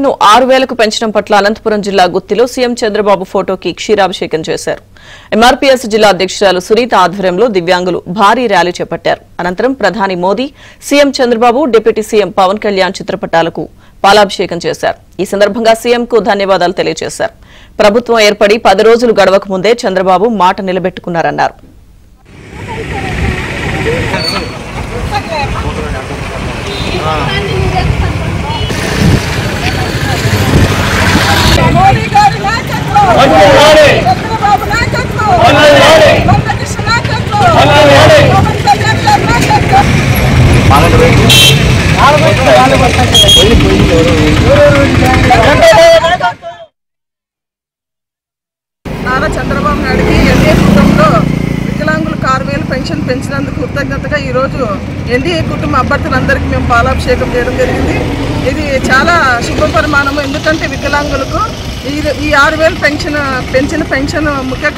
6000కు పెంచడం పట్ల అనంతపురం జిల్లా గుత్తిలో సీఎం చంద్రబాబు ఫోటోకి క్షీరాభిషేకం చేశారు. ఎంఆర్పీఎస్ జిల్లా అధ్యక్షురాలు సునీత ఆధ్వర్యంలో దివ్యాంగులు భారీ ర్యాలీ చేపట్టారు. అనంతరం ప్రధాని Modi, CM Chandrababu, deputy CM Pawan Kalyan చిత్రపటాలకు పాలాభిషేకం చేశారు. ఈ సందర్భంగా సీఎంకు ధన్యవాదాలు తెలియజేశారు. ప్రభుత్వం ఏర్పడి 10 రోజులు గడవక ముందే చంద్రబాబు మాట నిలబెట్టుకున్నారన్నారు. నారా చంద్రబాబు నాయుడుకి ఎన్డీఏ కుటుంబంలో వికలాంగులకు 6000 పెన్షన్ పెంచినందుకు కృతజ్ఞతగా ఈరోజు ఎన్డీఏ కుటుంబ అభ్యర్థులందరికీ మేము పాలాభిషేకం చేయడం జరిగింది. ఇది చాలా శుభ పరిమాణము. ఎందుకంటే వికలాంగులకు ఈ 6000 పెంచిన పెన్షన్ ముఖ్య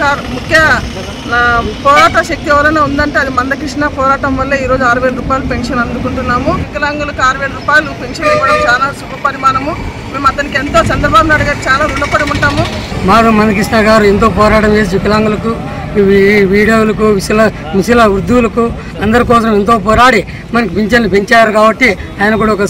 పోరాట శక్తి ఎవరైనా ఉందంటే అది మందకృష్ణ పోరాటం వల్ల ఈరోజు 6000 రూపాయలు పెన్షన్ అందుకుంటున్నాము. వికలాంగులకు 6000 రూపాయలు పెన్షన్ ఇవ్వడం చాలా శుభ పరిమాణము. మేము అతనికి ఎంతో చంద్రబాబు నాయుడు గారు చాలా రుణపడి ఉంటాము. మందకృష్ణ గారు ఎంతో పోరాటం చేసి వికలాంగులకు, వీడియోలకు, ముసల వృద్ధులకు అందరి కోసం ఎంతో పోరాడి మనకి పింఛన్లు పెంచారు. కాబట్టి ఆయన కూడా ఒక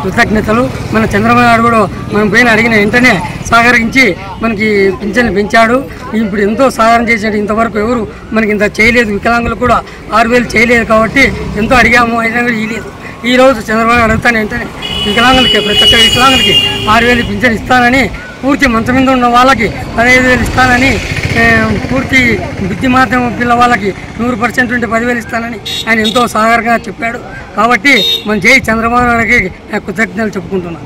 కృతజ్ఞతలు. మన చంద్రబాబు నాయుడు కూడా మనం పైన అడిగిన వెంటనే సహకరించి మనకి పింఛన్లు పెంచాడు. ఇప్పుడు ఎంతో సహాయం చేశాడు. ఇంతవరకు ఎవరు మనకి ఇంత చేయలేదు. వికలాంగులు కూడా 6000 చేయలేదు కాబట్టి ఎంతో అడిగాము, అయినా కూడా ఇవ్వలేదు. ఈరోజు చంద్రబాబు అడుగుతాను వెంటనే వికలాంగులకి, ప్రతి ఒక్క వికలాంగులకి 6000 పింఛన్ ఇస్తానని, పూర్తి మంచం మీద ఉన్న వాళ్ళకి 15000 ఇస్తానని, పూర్తి బుద్ధి మాధ్యమం పిల్లవాళ్ళకి 100% ఉంటే 10,000 ఇస్తానని ఆయన ఎంతో సహకారంగా చెప్పాడు. కాబట్టి మనం జై చంద్రబాబు నాయుడుకి కృతజ్ఞతలు చెప్పుకుంటున్నాం.